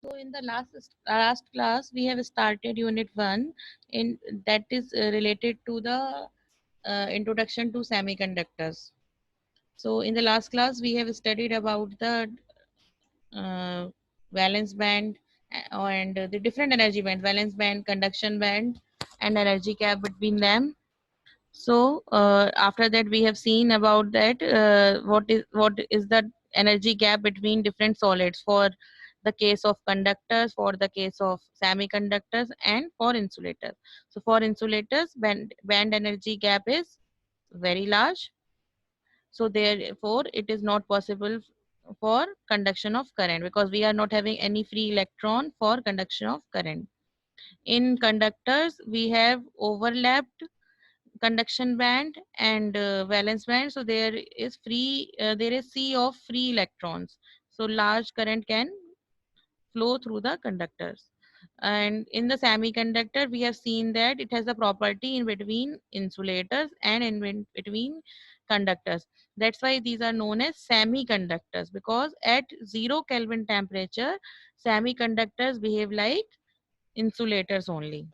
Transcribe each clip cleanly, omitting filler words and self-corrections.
So in the last class, we have started Unit 1, in that is related to the introduction to semiconductors. So in the last class, we have studied about the uh, valence band and the different energy band, valence band, conduction band, and energy gap between them. So after that, we have seen about that what is the energy gap between different solids for the case of conductors, for the case of semiconductors, and for insulators. So for insulators, band energy gap is very large. So therefore, it is not possible for conduction of current because we are not having any free electron for conduction of current. In conductors, we have overlapped conduction band and valence band, so there is sea of free electrons, so large current can flow through the conductors. And in the semiconductor, we have seen that it has a property in between insulators and between conductors. That's why these are known as semiconductors, because at 0 Kelvin temperature, semiconductors behave like insulators only.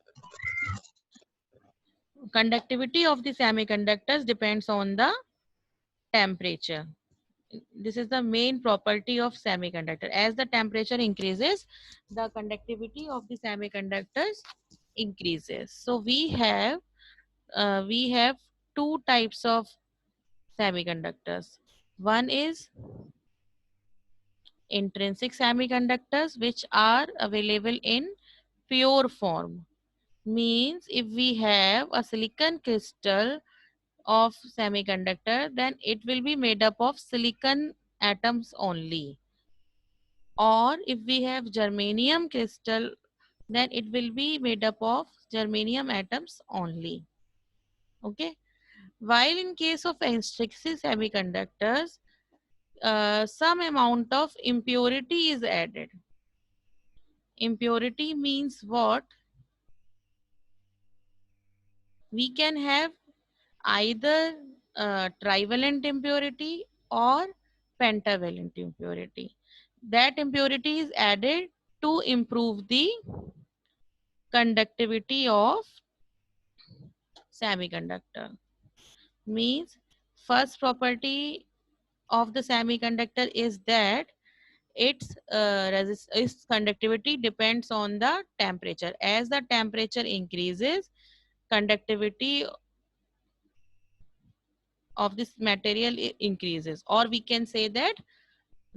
Conductivity of the semiconductors depends on the temperature. This is the main property of semiconductor. As the temperature increases, the conductivity of the semiconductors increases. So we have two types of semiconductors. One is intrinsic semiconductors, which are available in pure form. Means if we have a silicon crystal of semiconductor, then it will be made up of silicon atoms only. Or if we have germanium crystal, then it will be made up of germanium atoms only. Okay. While in case of intrinsic semiconductors, some amount of impurity is added. Impurity means what? We can have either trivalent impurity or pentavalent impurity. That impurity is added to improve the conductivity of semiconductor. Means first property of the semiconductor is that its conductivity depends on the temperature. As the temperature increases, conductivity of this material increases, or we can say that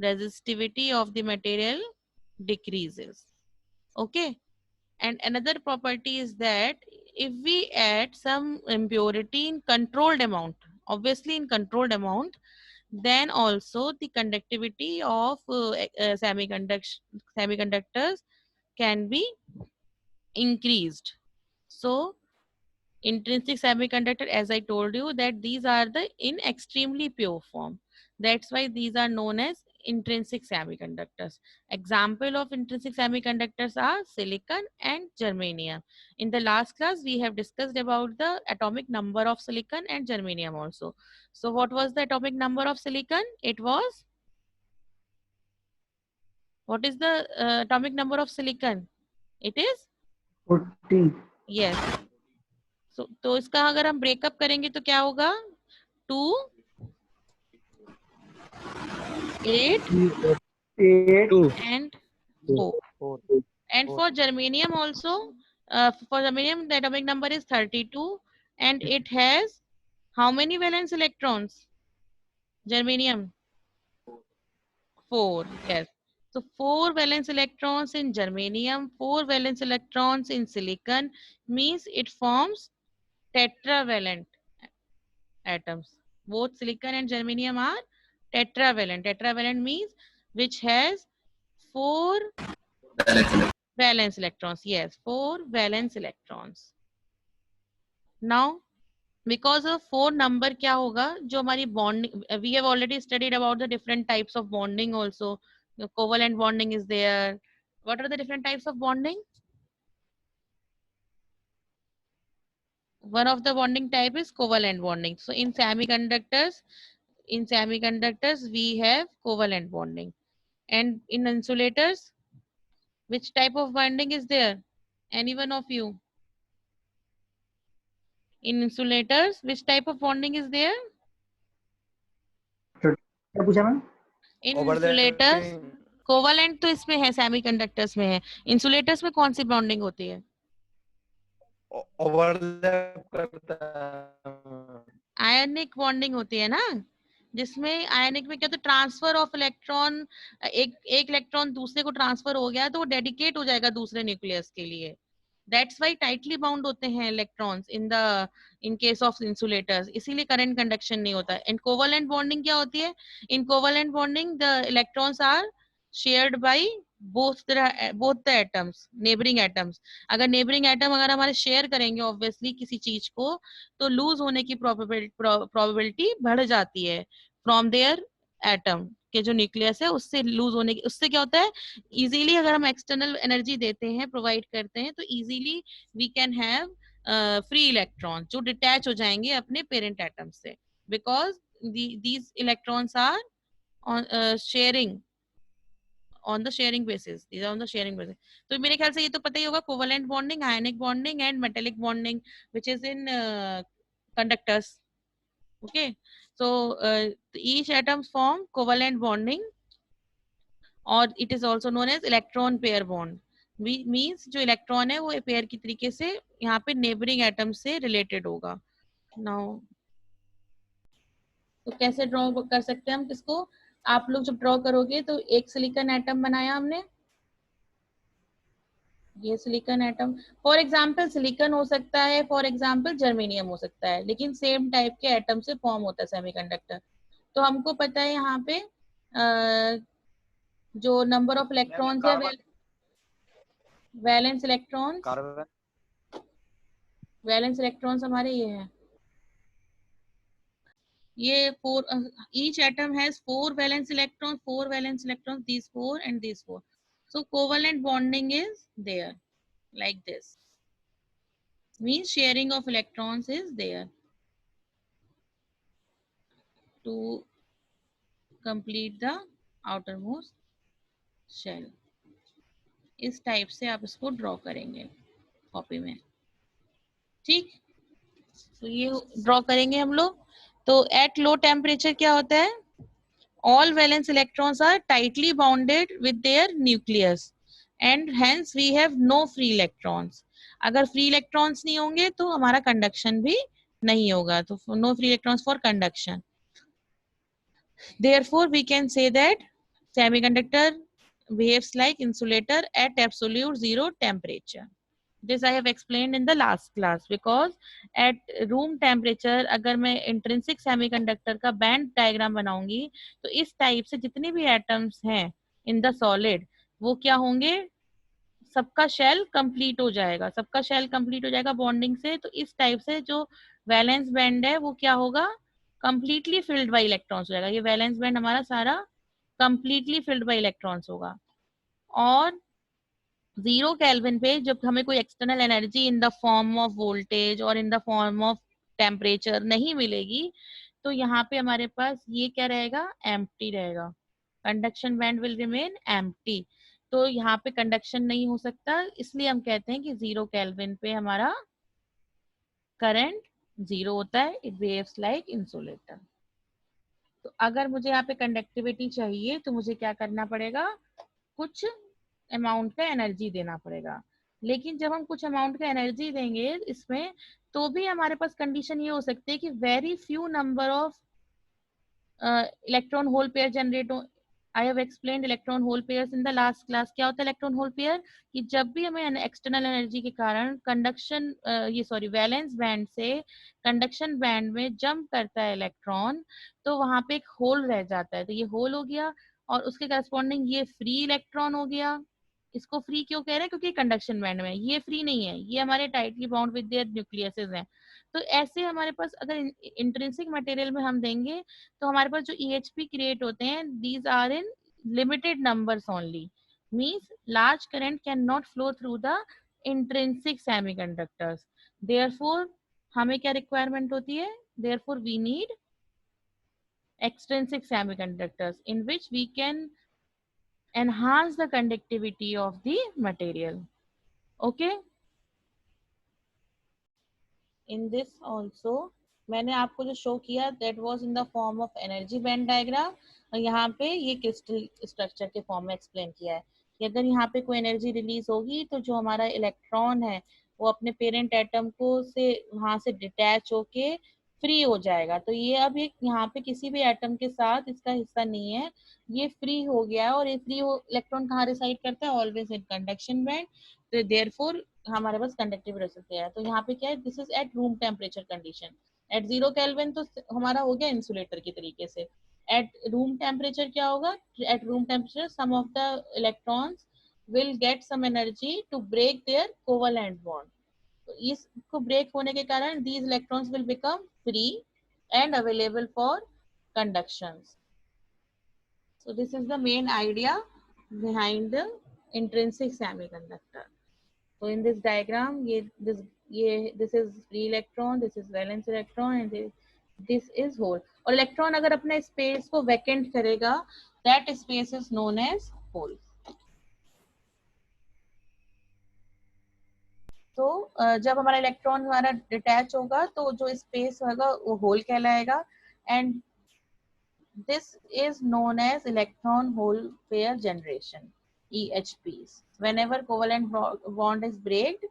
resistivity of the material decreases. Okay. And another property is that if we add some impurity in controlled amount, obviously in controlled amount, then also the conductivity of semiconductors can be increased. So intrinsic semiconductor, as I told you, that these are the in extremely pure form. That's why these are known as intrinsic semiconductors. Example of intrinsic semiconductors are silicon and germanium. In the last class, we have discussed about the atomic number of silicon and germanium also. So what was the atomic number of silicon? It was, what is the atomic number of silicon? It is 40. yes. तो इसका अगर हम breakup करेंगे तो क्या होगा? 2 8 8. and 4. And for germanium also, for germanium the atomic number is 32, and it has how many valence electrons? Germanium 4. Yes. So 4 valence electrons in germanium, 4 valence electrons in silicon, means it forms tetravalent atoms. Both silicon and germanium are tetravalent. Tetravalent means which has 4 valence electrons. Yes, 4 valence electrons. Now, because of 4 number, क्या होगा? जो हमारी bonding, we have already studied about the different types of bonding also. The covalent bonding is there. What are the different types of bonding? One of the bonding type is covalent bonding. So in semiconductors we have covalent bonding, and in insulators Which type of bonding is there? Any one of you? In insulators, which type of bonding is there? क्या पूछा ma'am? In insulators, overlapping covalent तो इसमें है, semiconductors में है. Insulators में कौन सी bonding होती है? ओवरलैप करता है. आयनिक बॉन्डिंग होती है ना, जिसमें आयनिक में क्या होता है, ट्रांसफर ऑफ इलेक्ट्रॉन. एक इलेक्ट्रॉन दूसरे को ट्रांसफर हो गया तो वो डेडिकेट हो जाएगा दूसरे न्यूक्लियस के लिए. दैट्स वाई टाइटली बाउंड होते हैं electrons in case of insulators, इसीलिए करंट कंडक्शन नहीं होता. इन कोवलेंट बॉन्डिंग क्या होती है? In covalent bonding the electrons are shared by both the atoms, neighbouring atoms. अगर नेबरिंग एटम अगर हमारे शेयर करेंगे ऑब्वियसली किसी चीज को, तो लूज होने की प्रोबेबिलिटी बढ़ जाती है फ्रॉम देयर एटम के जो न्यूक्लियस है उससे लूज होने की. उससे क्या होता है, इजीली अगर हम एक्सटर्नल एनर्जी देते हैं, प्रोवाइड करते हैं, तो easily we can have free electron जो डिटैच हो जाएंगे अपने पेरेंट एटम से, because these electrons are sharing on the sharing basis. These are on the sharing basis. तो मेरे ख्याल से ये तो पता ही होगा, covalent bonding, ionic bonding and metallic bonding which is in conductors. Okay, so each atoms form covalent bonding or it is also known as electron pair bond. Means जो electron है वो पेयर की तरीके से यहाँ पे नेबरिंग एटम से related होगा. Now तो कैसे ड्रॉ कर सकते हैं हम किसको? आप लोग जब ड्रॉ करोगे तो एक सिलिकॉन एटम बनाया हमने, ये silicon atom. For example silicon हो सकता है, फॉर एग्जांपल जर्मेनियम हो सकता है, लेकिन सेम टाइप के एटम से फॉर्म होता है सेमीकंडक्टर. तो हमको पता है यहाँ पे जो नंबर ऑफ इलेक्ट्रॉन्स है, valence electrons, carbon valence electrons हमारे ये है, ये 4. each atom has 4 valence electrons, these 4 and these 4. So covalent bonding is there like this, means sharing of electrons is there to complete the outermost shell. इस type से आप इसको draw करेंगे copy में. ठीक, तो ये ड्रॉ करेंगे हम लोग. तो एट लो टेम्परेचर क्या होता है, all valence electrons are tightly bonded with their nucleus and hence we have no free electrons. अगर फ्री इलेक्ट्रॉन्स नहीं होंगे तो हमारा कंडक्शन भी नहीं होगा, तो no free electrons for conduction. Therefore we can say that semiconductor behaves like insulator at absolute zero temperature. This I have explained in the last class because at room temperature अगर मैं intrinsic semiconductor का band diagram बनाऊंगी तो इस type से जितने भी atoms हैं in the solid वो क्या होंगे, सबका शेल कंप्लीट हो जाएगा, सबका शेल कंप्लीट हो जाएगा बॉन्डिंग से. तो इस टाइप से जो वैलेंस बैंड है वो क्या होगा, कंप्लीटली फिल्ड बाय इलेक्ट्रॉन्स हो जाएगा. ये वैलेंस बैंड हमारा सारा कंप्लीटली फिल्ड बाय इलेक्ट्रॉन्स होगा. और 0 केल्विन पे जब हमें कोई external energy in the form of voltage और in the form of temperature नहीं मिलेगी तो यहाँ पे हमारे पास ये क्या रहेगा, एम्प्टी रहेगा. Conduction band will remain empty. तो यहाँ पे कंडक्शन नहीं हो सकता, इसलिए हम कहते हैं कि 0 केल्विन पे हमारा करंट 0 होता है. It behaves like insulator. तो अगर मुझे यहाँ पे कंडक्टिविटी चाहिए तो मुझे क्या करना पड़ेगा, कुछ अमाउंट का एनर्जी देना पड़ेगा. लेकिन जब हम कुछ अमाउंट का एनर्जी देंगे इसमें तो भी हमारे पास कंडीशन ये हो सकती है कि very few number of electron hole pair generate हो. I have explained electron hole pairs in the last class. क्या होता है इलेक्ट्रॉन होल पेयर, कि जब भी हमें एक्सटर्नल एनर्जी के कारण कंडक्शन वैलेंस बैंड से कंडक्शन बैंड में जंप करता है इलेक्ट्रॉन तो वहां पे एक होल रह जाता है. तो ये होल हो गया और उसके करस्पॉन्डिंग ये फ्री इलेक्ट्रॉन हो गया. इसको फ्री क्यों कह रहे हैं, क्योंकि कंडक्शन बैंड में ये फ्री नहीं है, ये हमारे tightly bound with their nucleases हैं. तो ऐसे हमारे पास अगर इंट्रिंसिक मटेरियल में हम देंगे तो हमारे पास जो EHP क्रिएट होते हैं these are in limited numbers only. Means large current can not flow through the intrinsic semiconductors. Therefore हमें क्या रिक्वायरमेंट होती है, therefore we need extrinsic semiconductors in which we can enhance the conductivity of the material. Okay. In this also मैंने आपको जो show किया that was in the form of energy band diagram, और यहाँ पे ये क्रिस्टल स्ट्रक्चर के form में एक्सप्लेन किया है कि अगर यहाँ पे कोई एनर्जी रिलीज होगी तो जो हमारा इलेक्ट्रॉन है वो अपने पेरेंट एटम को से वहां से डिटैच होके फ्री हो जाएगा। तो ये अब एक यहाँ पे किसी भी एटम के साथ इसका हिस्सा नहीं है, ये फ्री हो गया है, और ये फ्री हो इलेक्ट्रॉन कहाँ रिसाइड करता है, ऑलवेज इन कंडक्शन बैंड। तो देयरफॉर हमारे पास कंडक्टिव रेसिस्टेंस है। तो यहाँ पे क्या है, this is at room temperature condition. At 0 kelvin तो हमारा हो गया इंसुलेटर की तरीके से। एट रूम टेम्परेचर क्या होगा, at room temperature some of the electrons will get some energy to break their covalent bond. तो इसको ब्रेक होने के कारण these electrons will become free and available for conductions. So this is the main idea behind the intrinsic semiconductor. So in this diagram, this is free electron, this is valence electron, and this is hole. और electron अगर अपने space को vacant करेगा, that space is known as hole. तो जब हमारा electron हमारा detach होगा तो जो स्पेस होगा वो होल कहलाएगा, and this is known as electron hole pair generation, EHPs. Whenever covalent bond is break,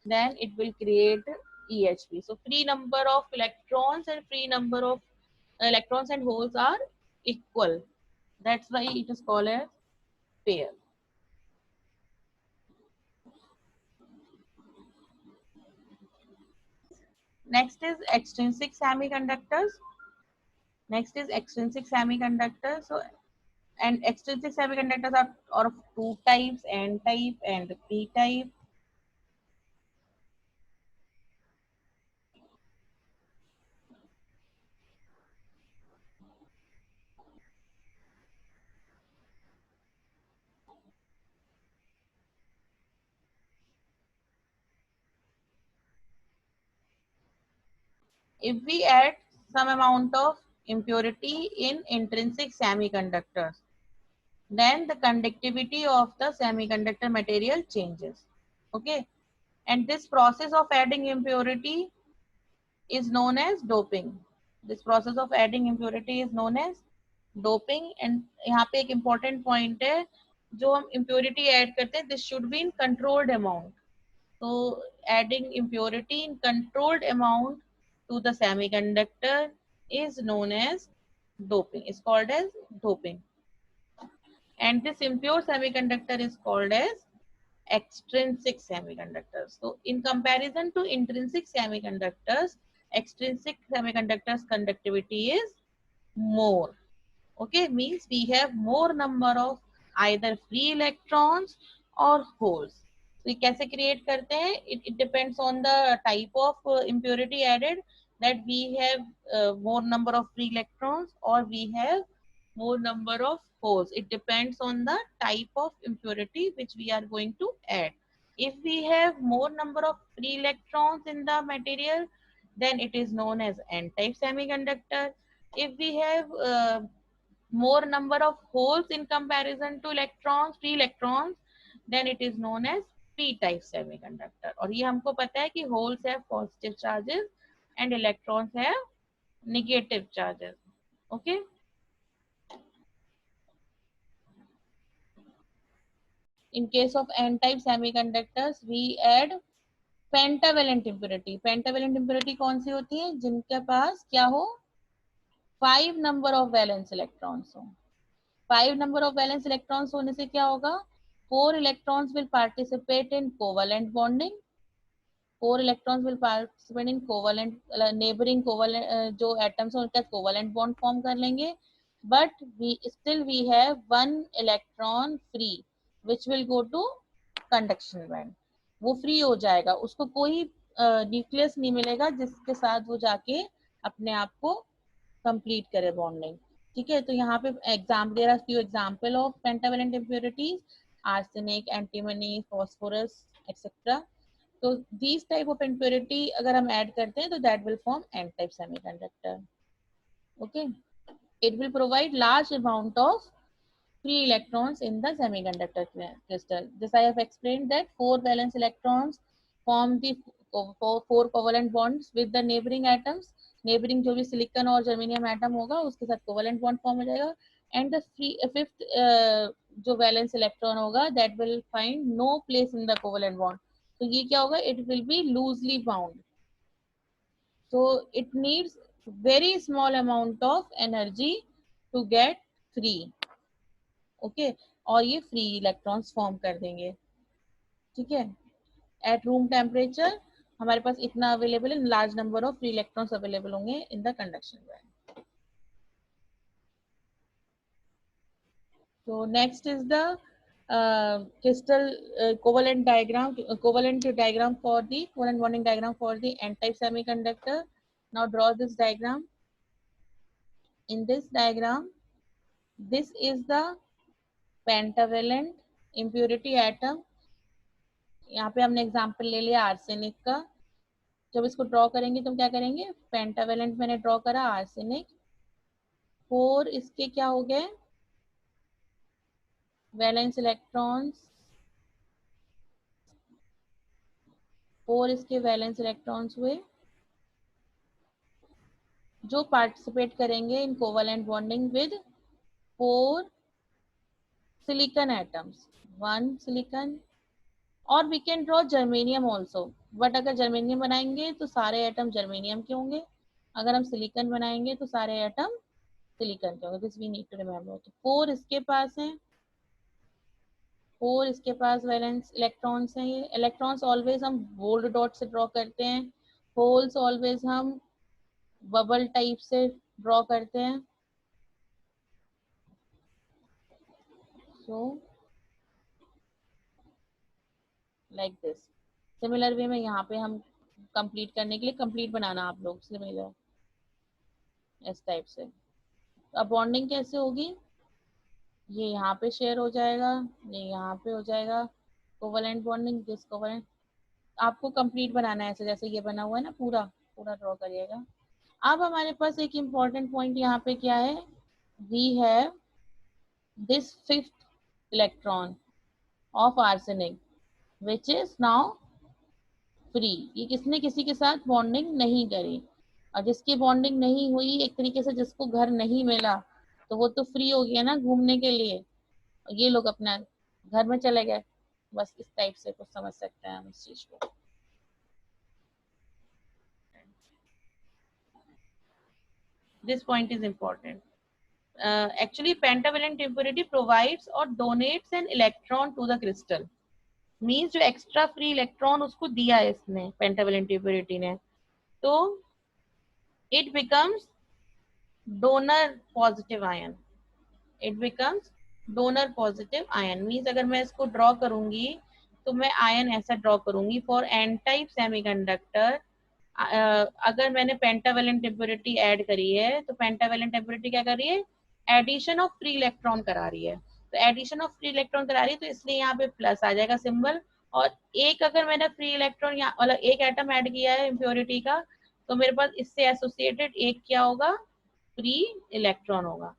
then it will create EHP. So free number of electrons and free number of electrons and holes are equal. That's why it is called as pair. Next is extrinsic semiconductors. Next is extrinsic semiconductors. So, and extrinsic semiconductors are of two types, N type and P type. If we add some amount of impurity in intrinsic semiconductors, then the conductivity of the semiconductor material changes. Okay, and this process of adding impurity is known as doping. This process of adding impurity is known as doping. And यहाँ पे एक important point है, जो हम impurity add करते हैं, this should be in controlled amount. So adding impurity in controlled amount to the semiconductor is known as doping. It's called as doping. And this impure semiconductor is called as extrinsic semiconductors. So in comparison to intrinsic semiconductors, extrinsic semiconductors conductivity is more. Okay, means we have more number of either free electrons or holes. So ये कैसे create करते हैं? It depends on the type of impurity added, that we have more number of free electrons or we have more number of holes. It depends on the type of impurity which we are going to add. If we have more number of free electrons in the material, then it is known as N-type semiconductor. If we have more number of holes in comparison to electrons, free electrons, then it is known as P-type semiconductor. और ये हमको पता है कि holes have positive charges and electrons have negative charges. Okay. In case of N-type semiconductors, we add pentavalent impurity. Pentavalent impurity कौन सी होती है? जिनके पास क्या हो? 5 number of valence electrons हो. 5 number of valence electrons होने से क्या होगा? 4 electrons will participate in covalent bonding. 4 electrons will participate in covalent neighboring covalent जो atoms हैं उनका covalent bond form कर लेंगे. But we have one electron free which will go to conduction band. वो free हो जाएगा, उसको कोई न्यूक्लियस नहीं मिलेगा जिसके साथ वो जाके अपने आप को कंप्लीट करे बॉन्डिंग. ठीक है, तो यहाँ पे एग्जाम दे रहा है, few example of pentavalent impurities, arsenic, antimony, phosphorus, etc. तो these type of impurity अगर हम ऐड करते हैं तो that will form N-type semiconductor. Okay, it will provide large amount of free electrons in the semiconductor crystal. This I have explained that 4 valence electrons form the 4 covalent bonds with the neighboring atoms. Neighboring जो भी silicon और germanium atom होगा उसके साथ covalent bond form हो जाएगा. And the fifth जो valence electron होगा that will find no place in the covalent bond. तो ये क्या होगा, it will be loosely bound. So it needs very small amount of energy to get free. Okay और ये free electrons form कर देंगे. ठीक है, एट रूम टेम्परेचर हमारे पास इतना अवेलेबल है, large number of free electrons available होंगे in the conduction band. So next is the crystal covalent diagram, covalent diagram for the covalent bonding diagram for the n-type semiconductor. Now draw this diagram. In this diagram, this is the pentavalent impurity atom. यहाँ पे हमने example ले लिया arsenic का. जब इसको draw करेंगे तो क्या करेंगे, पेंटावेलेंट मैंने ड्रॉ करा आर्सेनिक. 4 इसके क्या हो गए, वैलेंस इलेक्ट्रॉन्स. 4 इसके वैलेंस इलेक्ट्रॉन्स हुए जो पार्टिसिपेट करेंगे in covalent bonding with 4 silicon atoms. 1 silicon और we can draw germanium also. But अगर जर्मेनियम बनाएंगे तो सारे एटम जर्मेनियम के होंगे, अगर हम सिलिकॉन बनाएंगे तो सारे एटम सिलिकॉन के होंगे. This we need to remember. तो 4 इसके पास हैं, 4 इसके पास वैलेंस इलेक्ट्रॉन्स हैं. ये इलेक्ट्रॉन्स ऑलवेज हम बोल्ड डॉट से ड्रॉ करते हैं, होल्स ऑलवेज हम बबल टाइप से ड्रॉ करते हैं. So like this. Similar way में यहाँ पे हम कंप्लीट करने के लिए कंप्लीट बनाना आप लोग सिमिलर इस टाइप से. अब बॉन्डिंग कैसे होगी, ये यहाँ पे शेयर हो जाएगा, ये यहाँ पे हो जाएगा कोवेलेंट बॉन्डिंग. दिस कोवेलेंट आपको कंप्लीट बनाना है ऐसे जैसे ये बना हुआ है ना, पूरा पूरा ड्रॉ करिएगा. अब हमारे पास एक इम्पॉर्टेंट पॉइंट यहाँ पे क्या है, we have this 5th electron of arsenic which is now free. ये किसने किसी के साथ बॉन्डिंग नहीं करी, और जिसकी बॉन्डिंग नहीं हुई एक तरीके से जिसको घर नहीं मिला तो वो तो फ्री हो गया ना घूमने के लिए. ये लोग अपना घर में चले गए. बस इस टाइप से कुछ समझ सकते हैं हम इस चीज को. This point is important. Actually pentavalent impurity provides or donates an electron to the crystal. Means जो एक्स्ट्रा फ्री इलेक्ट्रॉन उसको दिया है इसने पेंटावेलेंट इम्प्योरिटी ने, तो it becomes donor positive ion. It becomes donor positive ion. Means अगर मैं इसको ड्रॉ करूंगी तो मैं आयन ऐसा ड्रॉ करूंगी फॉर एन टाइप सेमीकंडक्टर. अगर मैंने पेंटावेलेंट इम्प्योरिटी ऐड करी है तो पेंटावेलेंट इम्प्योरिटी क्या कर रही है, एडिशन ऑफ फ्री इलेक्ट्रॉन करा रही है. तो एडिशन ऑफ फ्री इलेक्ट्रॉन करा रही है तो इसलिए यहाँ पे प्लस आ जाएगा सिंबल. और एक अगर मैंने फ्री इलेक्ट्रॉन या मतलब एक एटम ऐड किया है इम्प्योरिटी का तो मेरे पास इससे एसोसिएटेड एक क्या होगा, फ्री इलेक्ट्रॉन होगा.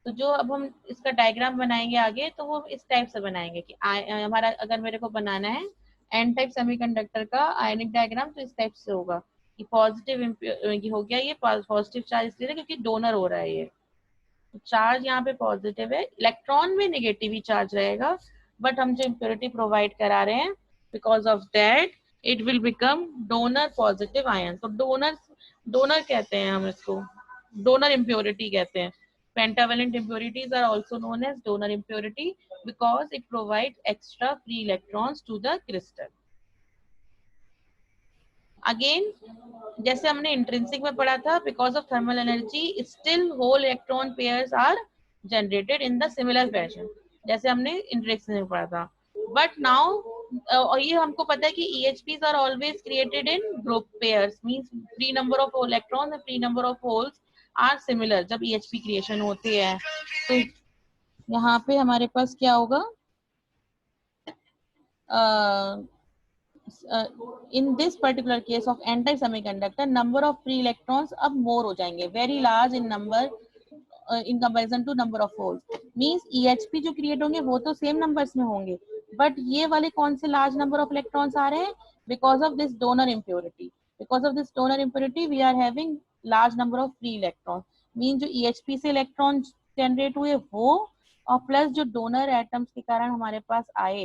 तो जो अब हम इसका डायग्राम बनाएंगे आगे तो वो इस टाइप से बनाएंगे कि हमारा अगर मेरे को बनाना है एन टाइप सेमीकंडक्टर का आयनिक डायग्राम तो इस टाइप से होगा कि पॉजिटिव हो गया, ये पॉजिटिव चार्ज इसलिए क्योंकि डोनर हो रहा है ये. चार्ज यहाँ पे पॉजिटिव है, इलेक्ट्रॉन में नेगेटिव ही चार्ज रहेगा, बट हम जो इम्प्योरिटी प्रोवाइड करा रहे हैं because of that it will become donor positive ion. तो डोनर कहते हैं हम इसको, डोनर इम्प्योरिटी कहते हैं. Pentavalent impurities are also known as donor impurity because it provides extra free electrons to the crystal. Again, जैसे हमने इंट्रिंसिक में पढ़ा था, because of thermal energy still hole electron pairs are generated in the similar fashion जैसे हमने intrinsic में पढ़ा था. बट नाउ और ये हमको पता है कि EHPs are always created in group pairs. Means free number of electrons and free number of holes are similar जब EHP क्रिएशन होती है. तो यहाँ पे हमारे पास क्या होगा, in this particular case of n-type semiconductor number of free electrons अब more हो जाएंगे, very large in number in comparison to number of holes, means EHP जो क्रिएट होंगे वो तो सेम नंबर्स में होंगे, बट ये वाले कौन से लार्ज नंबर ऑफ इलेक्ट्रॉन्स आ रहे हैं, because of this donor impurity, because of this donor impurity we are having large number of free electron, mean जो EHP से इलेक्ट्रॉन जनरेट हुए वो, और प्लस जो डोनर एटम्स के कारण हमारे पास आए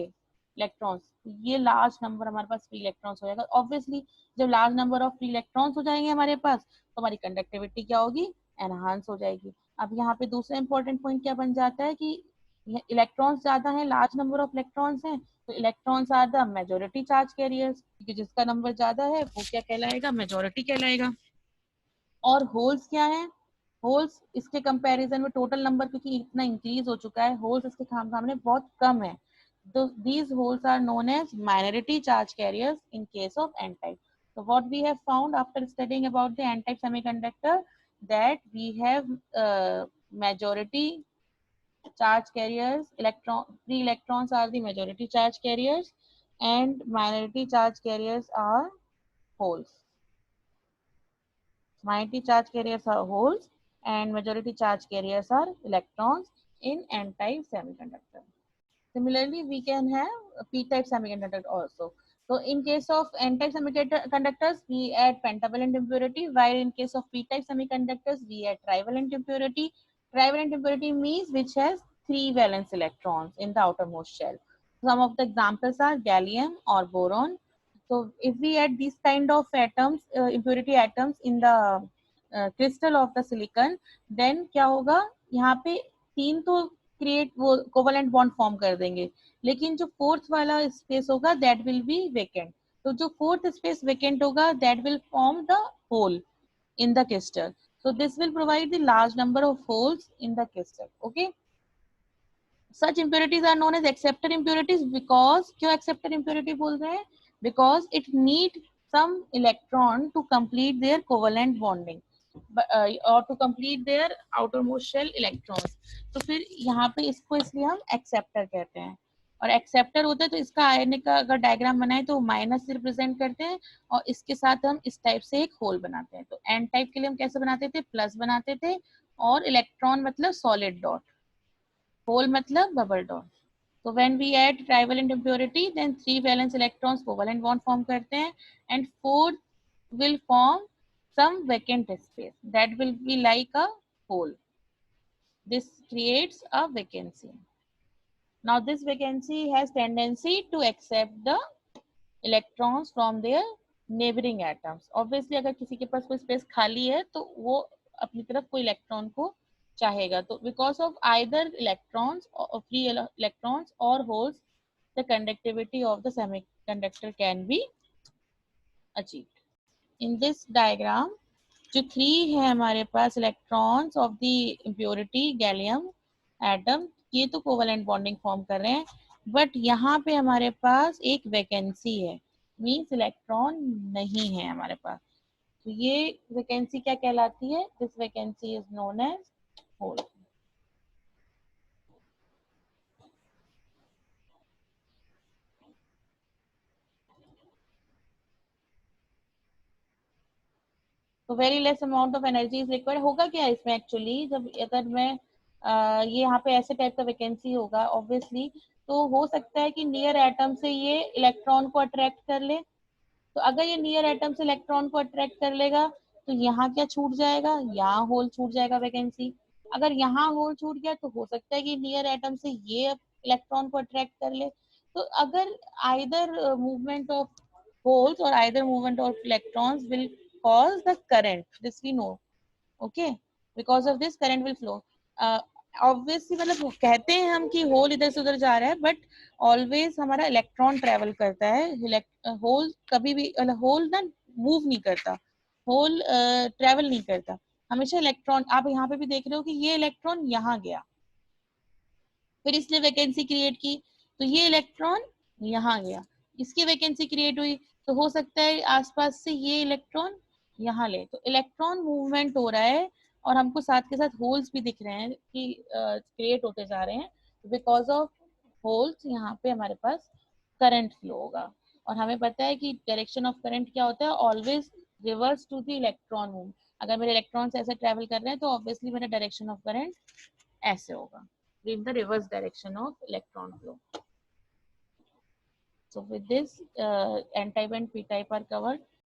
इलेक्ट्रॉन्स, ये लार्ज नंबर हमारे पास फ्री इलेक्ट्रॉन्स हो जाएगा। ऑब्वियसली जब large number of free electrons हो जाएंगे हमारे पास, तो हमारी कंडक्टिविटी क्या होगी, एनहांस हो जाएगी। अब यहाँ पे दूसरा इंपॉर्टेंट पॉइंट क्या बन जाता है कि इलेक्ट्रॉन्स ज्यादा है, लार्ज नंबर ऑफ इलेक्ट्रॉन्स हैं, तो electrons are the majority charge carriers, क्योंकि जिसका नंबर ज्यादा है वो क्या कहलाएगा, मेजोरिटी कहलाएगा। और होल्स क्या है, होल्स इसके कंपैरिजन में टोटल नंबर क्योंकि इतना इंक्रीज हो चुका है, होल्स इसके सामने बहुत कम है, तो these holes are known as minority charge carriers in case of n-type. So what we have found after studying about the n-type semiconductor, that we have majority charge carriers, free electrons are the majority charge carriers and minority charge carriers are holes. Minority charge carriers are holes and majority charge carriers are electrons in n-type semiconductor. Similarly, we can have a p-type semiconductor also. So in case of n-type semiconductors, we add pentavalent impurity, while in case of p-type semiconductors, we add trivalent impurity. Trivalent impurity means which has 3 valence electrons in the outermost shell. Some of the examples are gallium or boron. So if we add these kind of atoms, impurity atoms in the crystal of the silicon, then क्या होगा, यहाँ पे 3 तो create वो covalent bond form कर देंगे, लेकिन जो फोर्थ वाला स्पेस होगा दैट विल बी वेकेंट, तो जो फोर्थ स्पेस वेकेंट होगा that will form the hole in the crystal, so this will provide the large number of holes in the crystal. Okay, such impurities are known as acceptor impurities, because क्यों acceptor impurity बोल रहे हैं, because it need some electron to complete their covalent bonding or to complete their outermost shell electrons, तो फिर यहाँ पे इसको इसलिए हम acceptor कहते हैं, और एक्सेप्टर होता है तो इसका आयन का अगर डायग्राम बनाए तो माइनस से रिप्रेजेंट करते हैं, और इसके साथ हम इस टाइप से एक होल बनाते हैं, तो एन टाइप के लिए हम कैसे बनाते थे, प्लस बनाते थे, और इलेक्ट्रॉन मतलब सॉलिड डॉट, होल मतलब bubble dot. So when we add trivalent impurity, then 3 valence electrons covalent bond form करते हैं, and 4 will form some vacant space that will be like a hole. This creates a vacancy. Now this vacancy has tendency to accept the electrons from their neighboring atoms. Obviously अगर किसी के पास कोई space खाली है तो वो अपनी तरफ कोई इलेक्ट्रॉन को चाहेगा, तो because of either electrons or free electrons or holes, the conductivity of the semiconductor can be achieved. In this diagram, जो 3 है हमारे पास electrons of the impurity gallium atom, ये तो कोवेलेंट बॉन्डिंग फॉर्म कर रहे हैं, बट यहाँ पे हमारे पास एक वैकेंसी है, मीन्स इलेक्ट्रॉन नहीं है हमारे पास, तो ये वैकेंसी क्या कहलाती है, this vacancy is known as hole. तो very less amount of energy is required, होगा क्या इसमें एक्चुअली, जब अगर मैं ये यहाँ पे ऐसे टाइप का वैकेंसी होगा ऑब्वियसली, तो हो सकता है कि नियर एटम से ये इलेक्ट्रॉन को अट्रैक्ट कर ले, तो अगर ये नियर एटम से इलेक्ट्रॉन को अट्रैक्ट कर लेगा तो यहाँ क्या छूट जाएगा, यहाँ होल छूट जाएगा वैकेंसी, अगर यहाँ होल छूट गया तो हो सकता है कि नियर एटम से ये इलेक्ट्रॉन को अट्रैक्ट कर ले, तो अगर either movement of holes or either movement of electrons will cause the current, this we know. Okay, because of this current will flow. Obviously मतलब कहते हैं हम कि होल इधर से उधर जा रहा है, बट ऑलवेज हमारा इलेक्ट्रॉन ट्रेवल करता है, होल कभी भी होल ना मूव नहीं करता, होल ट्रेवल नहीं करता, हमेशा इलेक्ट्रॉन, आप यहाँ पे भी देख रहे हो कि ये इलेक्ट्रॉन यहाँ गया, फिर इसने वैकेंसी क्रिएट की, तो ये इलेक्ट्रॉन यहाँ गया, इसकी वैकेंसी क्रिएट हुई, तो हो सकता है आसपास से ये इलेक्ट्रॉन यहाँ ले, तो इलेक्ट्रॉन मूवमेंट हो रहा है, और हमको साथ के साथ होल्स भी दिख रहे हैं कि क्रिएट होते जा रहे हैं, बिकॉज ऑफ होल्स यहाँ पे हमारे पास करंट फ्लो होगा, और हमें पता है कि डायरेक्शन ऑफ करंट क्या होता है, always reverse to the electron move, अगर मेरे इलेक्ट्रॉन्स ऐसे ट्रेवल कर रहे हैं तो ऑब्वियसली मेरा डायरेक्शन ऑफ करंट ऐसे होगा, in the reverse direction of electron flow. So with this, n type and p type are covered.